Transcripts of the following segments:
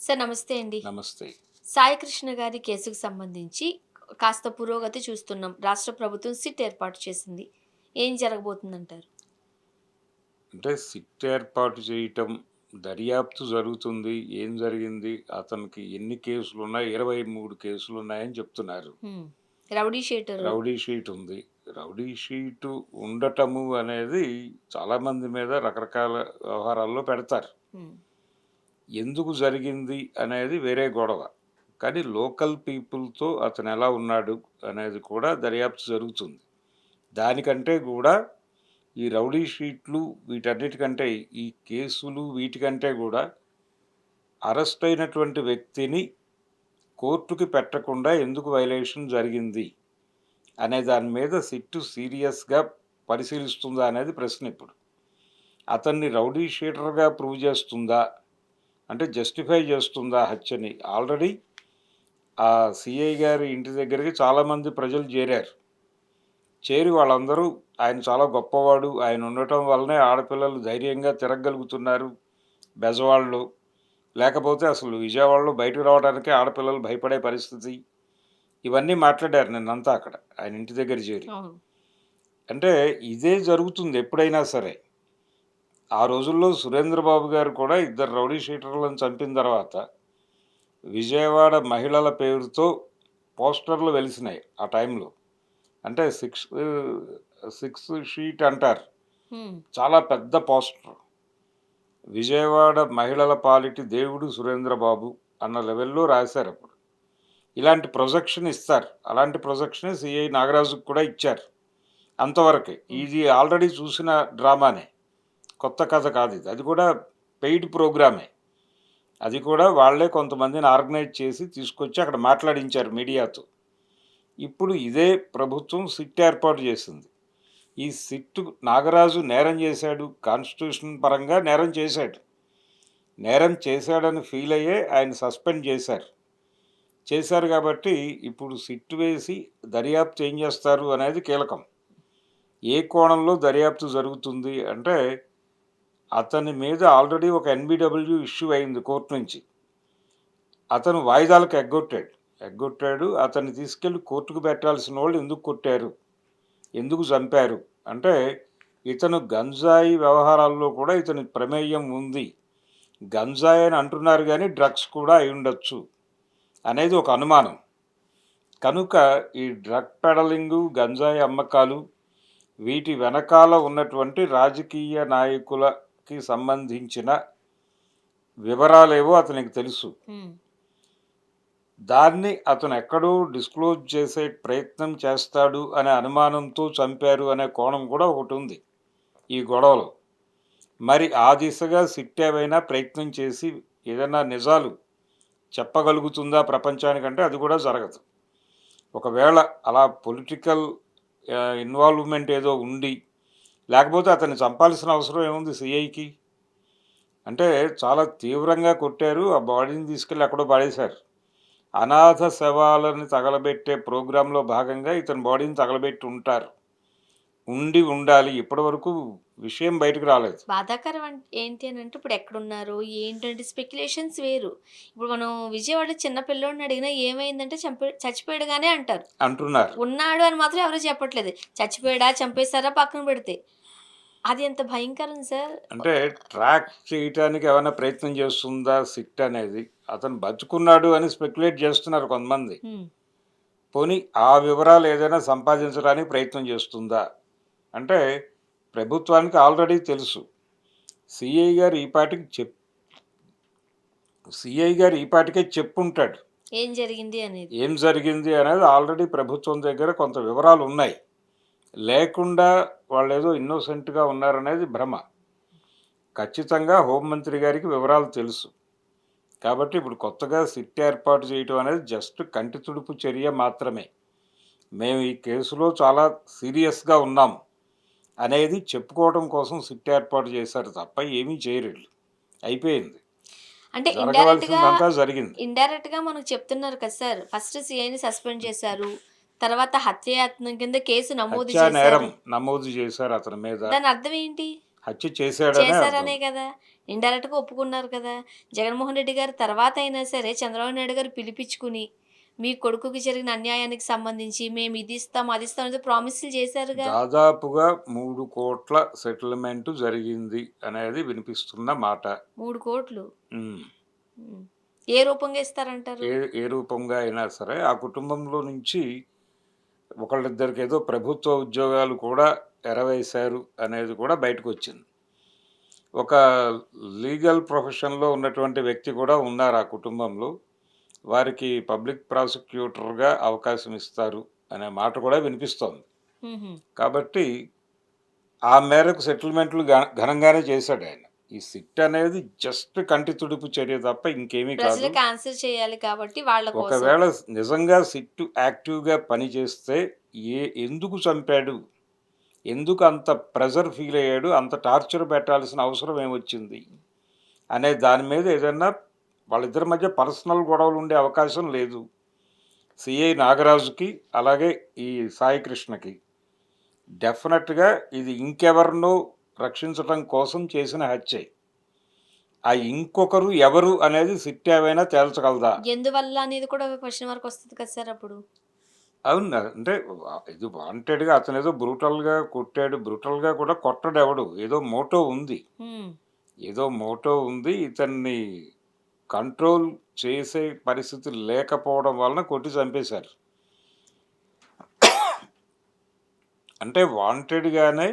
Sir నమస్తే అండి. నమస్తే. సాయి కృష్ణ గారి కేసుకు సంబంధించి కాస్త పురోగతి చూస్తున్నాం. రాష్ట్ర ప్రభుత్వం సిట్ ఏర్పాటు చేసింది. ఏం జరగబోతుందంటారు? అంటే సిట్ ఏర్పాటు చేయటం, దర్యాప్తు జరుగుతుంది. ఏం జరిగింది? అతనికి ఎన్ని కేసులున్నాయి? 23 కేసులున్నాయని చెప్తున్నారు. హ్మ్. Rowdy sheeter. రౌడీ షీట్ ఉంది. రౌడీ షీటు ఉండటము అనేది చాలామంది మీద రకరకాల వ్యవహారాల్లో పెడతారు. హ్మ్. ఎందుకు జరిగింది అనేది వేరే గొడవ. కానీ లోకల్ పీపుల్‌తో అతనెలా ఉన్నాడు అనేది కూడా దర్యాప్తు జరుగుతుంది. దానికంటే గూడా ఈ రౌడీ షీట్లు వీటన్నిటికంటే ఈ కేసులు వీటికంటే గూడా అరెస్ట్ అయినటువంటి వ్యక్తిని కోర్టుకి పెట్టకుండా ఎందుకు వైలేషన్ జరిగింది అనే దాని మీద సిట్టు సీరియస్‌గా పరిశీలిస్తుందా అనేది ప్రశ్న ఇప్పుడు. అతన్ని రౌడీ షీటర్‌గా ప్రూవ్ చేస్తుందా? అంటే జస్టిఫై చేస్తుందా హత్యని? ఆల్రెడీ ఆ సీఐ గారి ఇంటి దగ్గరికి చాలామంది ప్రజలు చేరారు. చేరి వాళ్ళందరూ ఆయన చాలా గొప్పవాడు. ఆయన ఉండటం వల్లనే ఆడపిల్లలు ధైర్యంగా తిరగగలుగుతున్నారు బెజవాడలో. లేకపోతే అసలు విజయవాడలో బయటకు రావడానికే ఆడపిల్లలు భయపడే పరిస్థితి. ఇవన్నీ మాట్లాడారు నిన్నంతా అక్కడ. ఆయన ఇంటి దగ్గర చేరి. అవును. అంటే ఇదే జరుగుతుంది ఎప్పుడైనా సరే. ఆ రోజుల్లో సురేంద్ర బాబు గారు కూడా ఇద్దరు రౌడీ షీటర్లను చంపిన తర్వాత విజయవాడ మహిళల పేరుతో పోస్టర్‌లు వెలిసినాయి ఆ టైంలో. అంటే 6 షీట్ అంటారు. హ్మ్. చాలా పెద్ద పోస్టర్. విజయవాడ మహిళల పాలిటి దేవుడు సురేంద్రబాబు అన్న లెవెల్‌లో రాశారప్పుడు. ఇలాంటి ప్రొజెక్షన్ ఇస్తారు. అలాంటి ప్రొజెక్షనే సీఐ నాగరాజుకి కూడా ఇచ్చారు. అంతవరకే. హ్మ్. ఇది ఆల్రెడీ చూసిన డ్రామానే. కొత్త కథ కాదిది. అది కూడా పెయిడ్ ప్రోగ్రామే. అది కూడా వాళ్ళే కొంతమందిని ఆర్గనైజ్ చేసి తీసుకొచ్చి అక్కడ మాట్లాడించారు మీడియాతో. ఇప్పుడు ఇదే ప్రభుత్వం సిట్ ఏర్పాటు చేసింది. ఈ సిట్టు నాగరాజు నేరం చేశాడు. కాన్స్టిట్యూషన్ పరంగా నేరం చేశాడు. నేరం చేశాడని ఫీల్ అయ్యే ఆయన సస్పెండ్ చేశారు. చేశారు కాబట్టి ఇప్పుడు సిట్ వేసి దర్యాప్తు ఏం చేస్తారు అనేది కీలకం. ఏ కోణంలో దర్యాప్తు జరుగుతుంది అంటే అతని మీద ఆల్రెడీ ఒక ఎన్‌బి‌డబ్ల్యూ ఇష్యూ అయింది కోర్ట్ నుంచి. అతను వాయిదాలకు ఎగ్గొట్టాడు. ఎగ్గొట్టాడు. అతన్ని తీసుకెళ్ళి కోర్టుకు పెట్టాల్సినోళ్ళు ఎందుకు కొట్టారు? ఎందుకు చంపారు? అంటే ఇతను గంజాయి వ్యవహారాల్లో కూడా ఇతని ప్రమేయం ఉంది. గంజాయి అని అంటున్నారు గానీ డ్రగ్స్ కూడా అయ్యుండొచ్చు అనేది ఒక అనుమానం. కనుక ఈ డ్రగ్ పెడలింగు, గంజాయి అమ్మకాలు వీటి వెనకాల ఉన్నటువంటి రాజకీయ నాయకులకి సంబంధించిన వివరాలేవో అతనికి తెలుసు. హ్మ్. దాన్ని అతను ఎక్కడో డిస్క్లోజ్ చేసే ప్రయత్నం చేస్తాడు అనే అనుమానంతో చంపారు అనే కోణం కూడా ఒకటుంది ఈ గొడవలో. మరి ఆ దిశగా సిట్ ఏవైనా ప్రయత్నం చేసి ఏదైనా నిజాలు చెప్పగలుగుతుందా ప్రపంచానికంటే అది కూడా జరగదు. ఒకవేళ అలా పొలిటికల్ ఇన్వాల్వ్‌మెంట్ ఏదో ఉండి, లేకపోతే అతన్ని చంపాల్సిన అవసరం ఏముంది సీఐకి? అంటే చాలా తీవ్రంగా కొట్టారు. ఆ బాడీని తీసుకెళ్ళి ఎక్కడో పడేశారు. అనాథ శవాలని తగలబెట్టే ప్రోగ్రామ్‌లో భాగంగా ఇతని బాడీని తగలబెట్టి ఉంటారు. ఉండి ఉండాలి. ఇప్పటివరకు విషయం బయటకు రాలేదు. బాధాకరం ఏంటి అనంటే ఇప్పుడు ఎక్కడున్నారు? ఏంటంటే స్పెక్యులేషన్స్ వేరు. ఇప్పుడు మనం విజయవాడలో చిన్న పిల్లోడిని అడిగినా ఏమైందంటే చచ్చిపోయాడుగానే అంటారు. అంటున్నారు. ఉన్నాడు అని మాత్రం ఎవరు చెప్పట్లేదు. చచ్చిపోయాడా? చంపేసారా? పక్కన పెడితే. అది ఎంత భయంకరం సార్. అంటే ట్రాక్ చేయటానికి ఏమైనా ప్రయత్నం చేస్తుందా సిట్ అనేది? అతను బతికున్నాడు అని స్పెక్యులేట్ చేస్తున్నారు కొంతమంది. హ్మ్. పోనీ ఆ వివరాలు ఏదైనా సంపాదించడానికి ప్రయత్నం చేస్తుందా? అంటే ప్రభుత్వానికి ఆల్రెడీ తెలుసు. సీఐ గారు ఈ పాటికి చెప్ సీఐ గారు ఈ పాటికే చెప్పుంటాడు. ఏం జరిగింది అనేది. ఏం జరిగింది అనేది ఆల్రెడీ ప్రభుత్వం దగ్గర కొంత వివరాలు ఉన్నాయి. లేకుండా వాళ్ళేదో ఇన్నోసెంట్‌గా ఉన్నారనేది భ్రమ. ఖచ్చితంగా హోంమంత్రి గారికి వివరాలు తెలుసు. కాబట్టి ఇప్పుడు కొత్తగా సిట్ ఏర్పాటు చేయటం అనేది జస్ట్ కంటి తుడుపు చర్య మాత్రమే. మేము ఈ కేసులో చాలా సీరియస్‌గా ఉన్నాం అనేది చెప్పుకోవడం కోసం సిట్ ఏర్పాటు చేశారు తప్ప ఏమీ చేయరీళ్ళు. అయిపోయింది. అంటే జరగవలసిందంతా జరిగింది. ఇండైరెక్ట్‌గా మనకు చెప్తున్నారు కదా సార్. ఫస్ట్ సీఐని సస్పెండ్ చేశారు. తర్వాత హత్యాయత్నం కింద కేసు నమోదు హత్యా నేరం చేశారు. నమోదు చేశారు అతని మీద. దాని అర్థం ఏంటి? హత్య చేశాడనే అర్థం. చేశారనే కదా! ఇండైరెక్ట్‌గా ఒప్పుకున్నారు కదా! జగన్మోహన్ రెడ్డి గారు తర్వాత అయినా సరే చంద్రబాబు నాయుడు గారు పిలిపించుకుని, మీ కొడుకుకి జరిగిన అన్యాయానికి సంబంధించి మేము ఇది ఇస్తాం, అది ఇస్తాం అనేది ప్రామిస్‌లు చేశారుగా. దాదాపుగా 3,00,00,000 సెటిల్మెంట్ జరిగింది అనేది వినిపిస్తున్న మాట. 3,00,00,000. హ్మ్. హ్మ్. ఏ రూపంగా ఇస్తారంటారు? ఏ ఏ రూపంగా అయినా సరే ఆ కుటుంబంలో నుంచి ఒకళ్ళిద్దరికి ఏదో ప్రభుత్వ ఉద్యోగాలు కూడా ఎరవేశారు అనేది కూడా బయటకొచ్చింది. ఒక లీగల్ ప్రొఫెషన్‌లో ఉన్నటువంటి వ్యక్తి కూడా ఉన్నారు ఆ కుటుంబంలో. వారికి పబ్లిక్ ప్రాసిక్యూటర్‌గా అవకాశం ఇస్తారు అనే మాట కూడా వినిపిస్తోంది. హుహు. కాబట్టి ఆ మేరకు సెటిల్మెంట్‌లు ఘనంగానే చేశాడాయన. ఈ సిట్ అనేది జస్ట్ కంటి తుడుపు చర్య తప్ప ఇంకేమీ కాదు. ప్రజలకి ఆన్సర్ చేయాలి కాబట్టి వాళ్ళ కోసం. ఒకవేళ నిజంగా సిట్ యాక్టివ్‌గా పనిచేస్తే ఎందుకు చంపాడు? ఎందుకు అంత ప్రెషర్ ఫీల్ అయ్యాడు? అంత టార్చర్ పెట్టాల్సిన అవసరం ఏమొచ్చింది? అనే దాని మీద ఏదన్నా వాళ్ళిద్దరి మధ్య పర్సనల్ గొడవలు ఉండే అవకాశం లేదు. సిఐ నాగరాజుకి, అలాగే ఈ సాయి కృష్ణకి. డెఫినెట్‌గా ఇది ఇంకెవరినో రక్షించటం కోసం చేసిన హత్యే. ఆ ఇంకొకరు ఎవరు అనేది సిట్ ఏమైనా తేల్చగలదా? ఎందువల్ల అనేది కూడా క్వెషన్ మార్క్ వస్తది కదా సార్ అప్పుడు. అవును. అంటే ఇది వాంటెడ్‌గా అతనేదో బ్రూటల్‌గా కొట్టాడు. బ్రూటల్‌గా కూడా కొట్టడెవడు. ఏదో మోటో ఉంది. హ్మ్. ఏదో మోటో ఉంది. ఇతన్ని కంట్రోల్ చేసే పరిస్థితి లేకపోవడం వలన కొట్టి చంపేశారు. అంటే వాంటెడ్‌గానే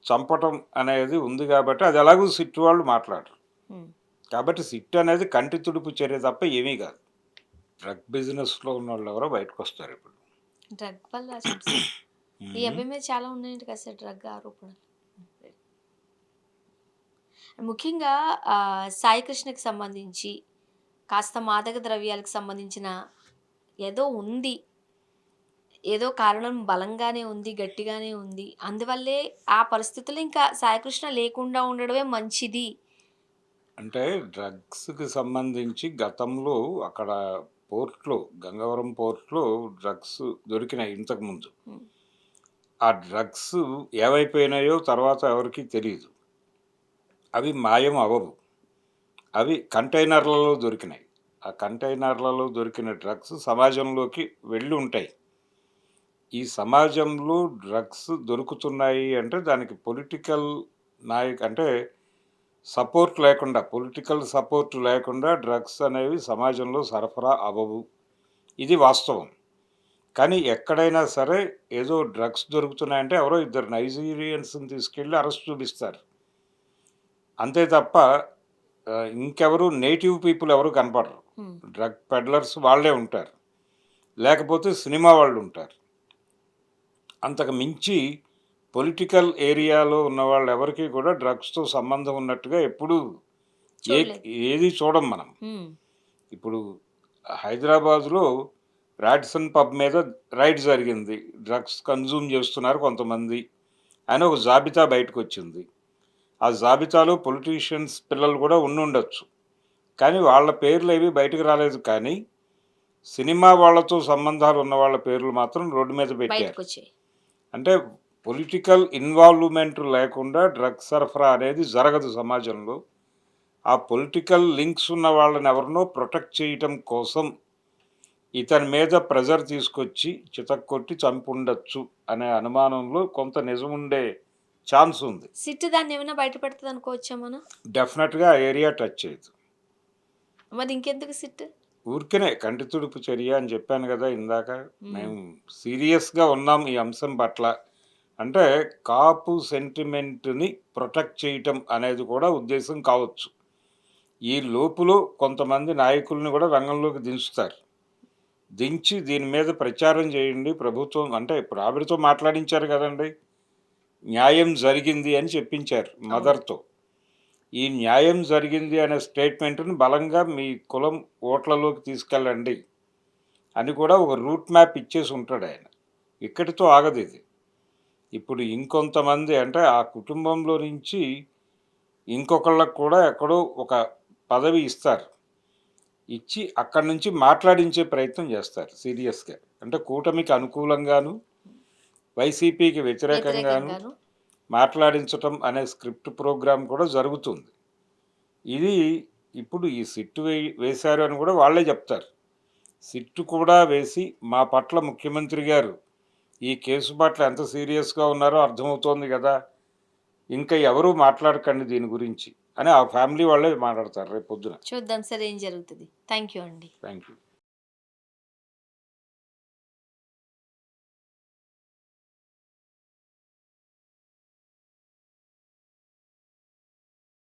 చంపటం అనేది ఉంది గాబట్టి అది ఎలాగో సిట్ వాళ్ళు మాట్లాడరు. హ్మ్. కాబట్టి సిట్ అనేది కంటి తుడుపు చర్య తప్ప ఏమీ గాదు. డ్రగ్ బిజినెస్‌లో ఉన్నోళ్ళెవరో బయటకొస్తారిప్పుడు. డ్రగ్ వల్ల చంపేసారు. ఈ హ్మ్. అబ్బాయి మీద చాలా ఉన్నాయంట కదా సార్ డ్రగ్ ఆరోపణలు. ముఖ్యంగా సాయి కృష్ణకి సంబంధించి కాస్త మాదక ద్రవ్యాలకు సంబంధించిన ఏదో ఉంది. ఏదో కారణం బలంగానే ఉంది, గట్టిగానే ఉంది. అందువల్లే ఆ పరిస్థితుల్లో ఇంకా సాయికృష్ణ లేకుండా ఉండడమే మంచిది. అంటే డ్రగ్స్‌కి సంబంధించి గతంలో అక్కడ పోర్ట్‌లో, గంగవరం పోర్ట్‌లో డ్రగ్స్ దొరికినాయి ఇంతకుముందు. హ్మ్. ఆ డ్రగ్స్ ఏమైపోయినాయో తర్వాత ఎవరికీ తెలీదు. అవి మాయం అవ్వవు. అవి కంటైనర్‌లలో దొరికినాయి. ఆ కంటైనర్‌లలో దొరికిన డ్రగ్స్ సమాజంలోకి వెళ్ళి ఉంటాయి. ఈ సమాజంలో డ్రగ్స్ దొరుకుతున్నాయి అంటే దానికి పొలిటికల్ అంటే పొలిటికల్ సపోర్ట్ లేకుండా డ్రగ్స్ అనేవి సమాజంలో సరఫరా అవ్వవు. ఇది వాస్తవం. కానీ ఎక్కడైనా సరే ఏదో డ్రగ్స్ దొరుకుతున్నాయంటే ఎవరో ఇద్దరు నైజీరియన్స్‌ని తీసుకెళ్ళి అరెస్ట్ చూపిస్తారు. అంతే తప్ప ఇంకెవరు నేటివ్ పీపుల్ ఎవరు కనపడరు. హ్మ్. డ్రగ్ పెడ్లర్స్ వాళ్ళే ఉంటారు. లేకపోతే సినిమా వాళ్ళుంటారు. అంతకు మించి పొలిటికల్ ఏరియాలో ఉన్నవాళ్ళు ఎవరికీ కూడా డ్రగ్స్‌తో సంబంధం ఉన్నట్టుగా ఎప్పుడూ ఏ చూడలేదు. ఏది చూడం మనం. హ్మ్. ఇప్పుడు హైదరాబాద్‌లో రాడిసన్ పబ్ మీద రైడ్ జరిగింది. డ్రగ్స్ కన్జ్యూమ్ చేస్తున్నారు కొంతమంది అని ఒక జాబితా బయటకొచ్చింది. ఆ జాబితాలో పొలిటీషియన్స్ పిల్లలు కూడా ఉండుండొచ్చు. కానీ వాళ్ళ పేర్లేవి బయటకు రాలేదు కానీ, సినిమా వాళ్ళతో సంబంధాలు ఉన్న వాళ్ళ పేర్లు మాత్రం రోడ్డు మీద పెట్టారు. బయటకొచ్చాయి. అంటే పొలిటికల్ ఇన్వాల్వ్‌మెంట్ లేకుండా డ్రగ్ సరఫరా అనేది జరగదు సమాజంలో. ఆ పొలిటికల్ లింక్స్ ఉన్న వాళ్ళని ఎవరినో ప్రొటెక్ట్ చేయటం కోసం ఇతని మీద ప్రెజర్ తీసుకొచ్చి చితక్కొట్టి చంపుండొచ్చు అనే అనుమానంలో కొంత నిజముండే ఛాన్స్ ఉంది. సిట్ దాన్నేమైనా బయట పెడతదనుకోవచ్చా మనం? డెఫినెట్‌గా ఆ ఏరియా టచ్ చేయదు. మరి ఇంకెందుకు సిట్? ఊరికనే కంటి తుడుపు చర్య అని చెప్పాను గదా! ఇందాక. హ్మ్. మేము సీరియస్‌గా ఉన్నాం ఈ అంశం పట్ల. అంటే కాపు సెంటిమెంట్‌ని ప్రొటెక్ట్ చేయటం అనేది కూడా ఉద్దేశ్యం కావచ్చు. ఈ లోపులో కొంతమంది నాయకుల్ని గూడా రంగంలోకి దించుతారు. దించి దీని మీద ప్రచారం చేయండి ప్రభుత్వం అంటే ఇప్పుడు ఆవిడతో మాట్లాడించారు గదండీ! న్యాయం జరిగింది అని చెప్పించారు అవును. మదర్‌తో. ఈ న్యాయం జరిగింది అనే స్టేట్మెంట్‌ని బలంగా మీ కులం ఓట్లలోకి తీసుకెళ్ళండి అని కూడా ఒక రూట్ మ్యాప్ ఇచ్చేసి ఉంటాడాయన. ఇక్కడితో ఆగదిది. ఇప్పుడు ఇంకొంతమంది అంటే ఆ కుటుంబంలో నుంచి ఇంకొకళ్ళకి కూడా ఎక్కడో ఒక పదవి ఇస్తారు. ఇచ్చి అక్కడి నుంచి మాట్లాడించే ప్రయత్నం చేస్తారు సీరియస్‌గా. అంటే కూటమికి అనుకూలంగాను, వైసీపీకి వ్యతిరేకంగాను వ్యతిరేకంగాను. మాట్లాడించటం అనే స్క్రిప్ట్ ప్రోగ్రామ్ కూడా జరుగుతుంది. ఇది ఇప్పుడు ఈ సిట్ వేశారు అని కూడా వాళ్ళే చెప్తారు. సిట్ కూడా వేసి మా పట్ల ముఖ్యమంత్రి గారు ఈ కేసు పట్ల ఎంత సీరియస్‌గా ఉన్నారో అర్థమవుతోంది గదా! ఇంకా ఎవరు మాట్లాడకండి దీని గురించి అని ఆ ఫ్యామిలీ వాళ్ళే మాట్లాడతారు రేపొద్దున. చూద్దాం సార్ ఏం జరుగుతది. థ్యాంక్ యూ అండి. Thank you.